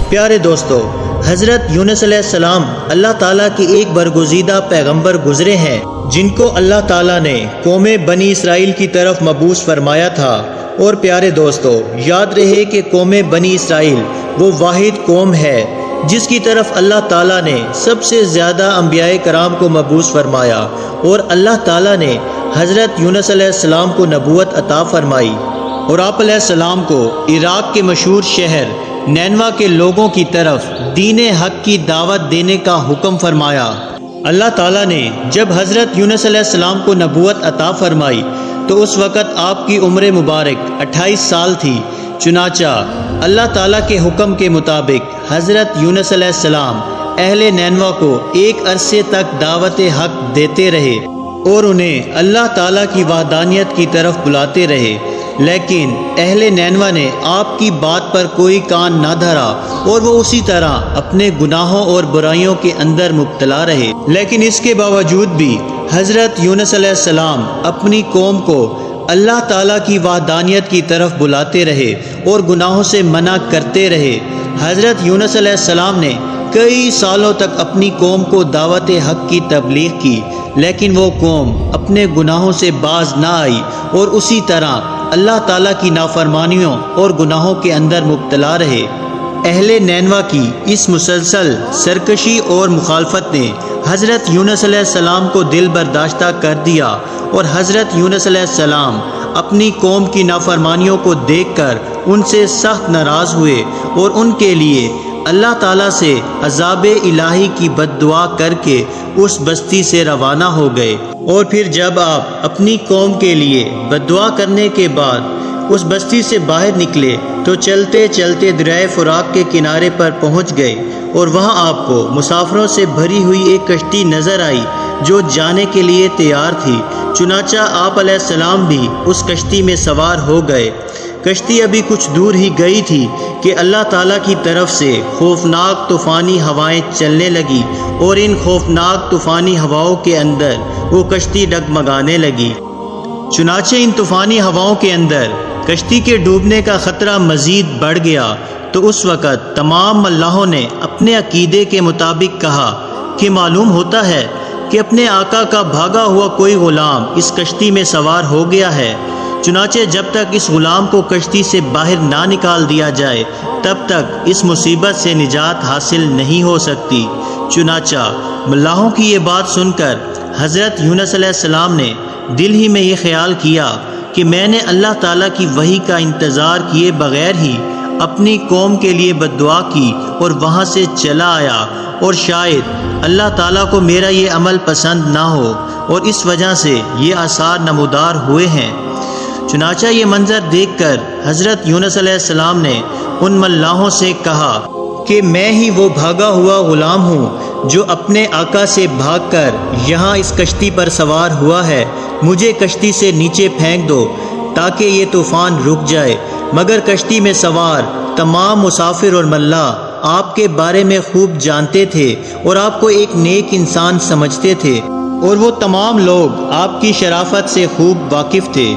پیارے دوستو، حضرت یونس علیہ السلام اللہ تعالیٰ کے ایک برگزیدہ پیغمبر گزرے ہیں جن کو اللہ تعالیٰ نے قوم بنی اسرائیل کی طرف مبعوث فرمایا تھا۔ اور پیارے دوستو، یاد رہے کہ قوم بنی اسرائیل وہ واحد قوم ہے جس کی طرف اللہ تعالیٰ نے سب سے زیادہ انبیاء کرام کو مبعوث فرمایا، اور اللہ تعالیٰ نے حضرت یونس علیہ السلام کو نبوت عطا فرمائی اور آپ علیہ السلام کو عراق کے مشہور شہر نینوا کے لوگوں کی طرف دین حق کی دعوت دینے کا حکم فرمایا۔ اللہ تعالیٰ نے جب حضرت یونس علیہ السلام کو نبوت عطا فرمائی تو اس وقت آپ کی عمر مبارک 28 سال تھی۔ چنانچہ اللہ تعالیٰ کے حکم کے مطابق حضرت یونس علیہ السلام اہل نینوا کو ایک عرصے تک دعوت حق دیتے رہے اور انہیں اللہ تعالیٰ کی وحدانیت کی طرف بلاتے رہے، لیکن اہل نینوا نے آپ کی بات پر کوئی کان نہ دھرا اور وہ اسی طرح اپنے گناہوں اور برائیوں کے اندر مبتلا رہے۔ لیکن اس کے باوجود بھی حضرت یونس علیہ السلام اپنی قوم کو اللہ تعالیٰ کی وحدانیت کی طرف بلاتے رہے اور گناہوں سے منع کرتے رہے۔ حضرت یونس علیہ السلام نے کئی سالوں تک اپنی قوم کو دعوت حق کی تبلیغ کی، لیکن وہ قوم اپنے گناہوں سے باز نہ آئی اور اسی طرح اللہ تعالیٰ کی نافرمانیوں اور گناہوں کے اندر مبتلا رہے۔ اہل نینوا کی اس مسلسل سرکشی اور مخالفت نے حضرت یونس علیہ السلام کو دل برداشتہ کر دیا، اور حضرت یونس علیہ السلام اپنی قوم کی نافرمانیوں کو دیکھ کر ان سے سخت ناراض ہوئے اور ان کے لیے اللہ تعالیٰ سے عذاب الہی کی بد دعا کر کے اس بستی سے روانہ ہو گئے۔ اور پھر جب آپ اپنی قوم کے لیے بد دعا کرنے کے بعد اس بستی سے باہر نکلے تو چلتے چلتے دریائے فرات کے کنارے پر پہنچ گئے، اور وہاں آپ کو مسافروں سے بھری ہوئی ایک کشتی نظر آئی جو جانے کے لیے تیار تھی۔ چنانچہ آپ علیہ السلام بھی اس کشتی میں سوار ہو گئے۔ کشتی ابھی کچھ دور ہی گئی تھی کہ اللہ تعالیٰ کی طرف سے خوفناک طوفانی ہوائیں چلنے لگی، اور ان خوفناک طوفانی ہواؤں کے اندر وہ کشتی ڈگمگانے لگی۔ چنانچہ ان طوفانی ہواؤں کے اندر کشتی کے ڈوبنے کا خطرہ مزید بڑھ گیا، تو اس وقت تمام ملاحوں نے اپنے عقیدے کے مطابق کہا کہ معلوم ہوتا ہے کہ اپنے آقا کا بھاگا ہوا کوئی غلام اس کشتی میں سوار ہو گیا ہے۔ چنانچہ جب تک اس غلام کو کشتی سے باہر نہ نکال دیا جائے تب تک اس مصیبت سے نجات حاصل نہیں ہو سکتی۔ چنانچہ ملاحوں کی یہ بات سن کر حضرت یونس علیہ السلام نے دل ہی میں یہ خیال کیا کہ میں نے اللہ تعالیٰ کی وحی کا انتظار کیے بغیر ہی اپنی قوم کے لیے بد دعا کی اور وہاں سے چلا آیا، اور شاید اللہ تعالیٰ کو میرا یہ عمل پسند نہ ہو، اور اس وجہ سے یہ آثار نمودار ہوئے ہیں۔ چنانچہ یہ منظر دیکھ کر حضرت یونس علیہ السلام نے ان ملاحوں سے کہا کہ میں ہی وہ بھاگا ہوا غلام ہوں جو اپنے آقا سے بھاگ کر یہاں اس کشتی پر سوار ہوا ہے۔ مجھے کشتی سے نیچے پھینک دو تاکہ یہ طوفان رک جائے۔ مگر کشتی میں سوار تمام مسافر اور ملاح آپ کے بارے میں خوب جانتے تھے اور آپ کو ایک نیک انسان سمجھتے تھے، اور وہ تمام لوگ آپ کی شرافت سے خوب واقف تھے۔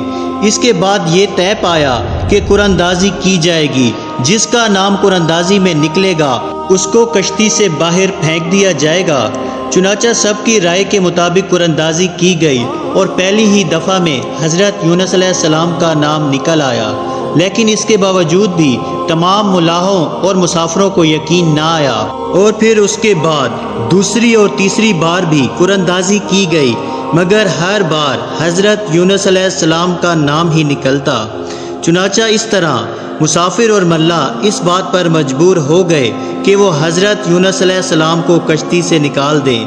اس کے بعد یہ طے پایا کہ قراندازی کی جائے گی، جس کا نام قراندازی میں نکلے گا اس کو کشتی سے باہر پھینک دیا جائے گا۔ چنانچہ سب کی رائے کے مطابق قراندازی کی گئی، اور پہلی ہی دفعہ میں حضرت یونس علیہ السلام کا نام نکل آیا، لیکن اس کے باوجود بھی تمام ملاحوں اور مسافروں کو یقین نہ آیا۔ اور پھر اس کے بعد دوسری اور تیسری بار بھی قراندازی کی گئی، مگر ہر بار حضرت یونس علیہ السلام کا نام ہی نکلتا۔ چنانچہ اس طرح مسافر اور ملاح اس بات پر مجبور ہو گئے کہ وہ حضرت یونس علیہ السلام کو کشتی سے نکال دیں۔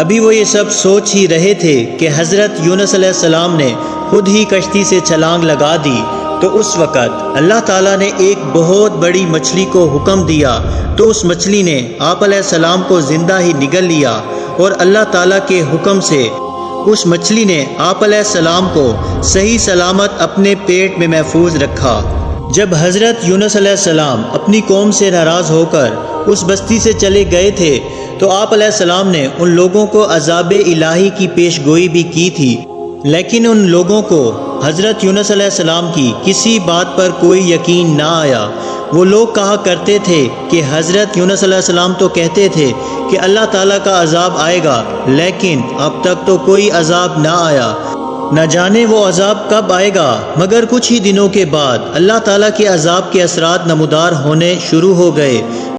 ابھی وہ یہ سب سوچ ہی رہے تھے کہ حضرت یونس علیہ السلام نے خود ہی کشتی سے چھلانگ لگا دی، تو اس وقت اللہ تعالیٰ نے ایک بہت بڑی مچھلی کو حکم دیا، تو اس مچھلی نے آپ علیہ السلام کو زندہ ہی نگل لیا، اور اللہ تعالیٰ کے حکم سے اس مچھلی نے آپ علیہ السلام کو صحیح سلامت اپنے پیٹ میں محفوظ رکھا۔ جب حضرت یونس علیہ السلام اپنی قوم سے ناراض ہو کر اس بستی سے چلے گئے تھے تو آپ علیہ السلام نے ان لوگوں کو عذاب الہی کی پیش گوئی بھی کی تھی، لیکن ان لوگوں کو حضرت یونس علیہ السلام کی کسی بات پر کوئی یقین نہ آیا۔ وہ لوگ کہا کرتے تھے کہ حضرت یونس علیہ السلام تو کہتے تھے کہ اللہ تعالیٰ کا عذاب آئے گا، لیکن اب تک تو کوئی عذاب نہ آیا، نہ جانے وہ عذاب کب آئے گا۔ مگر کچھ ہی دنوں کے بعد اللہ تعالیٰ کے عذاب کے اثرات نمودار ہونے شروع ہو گئے۔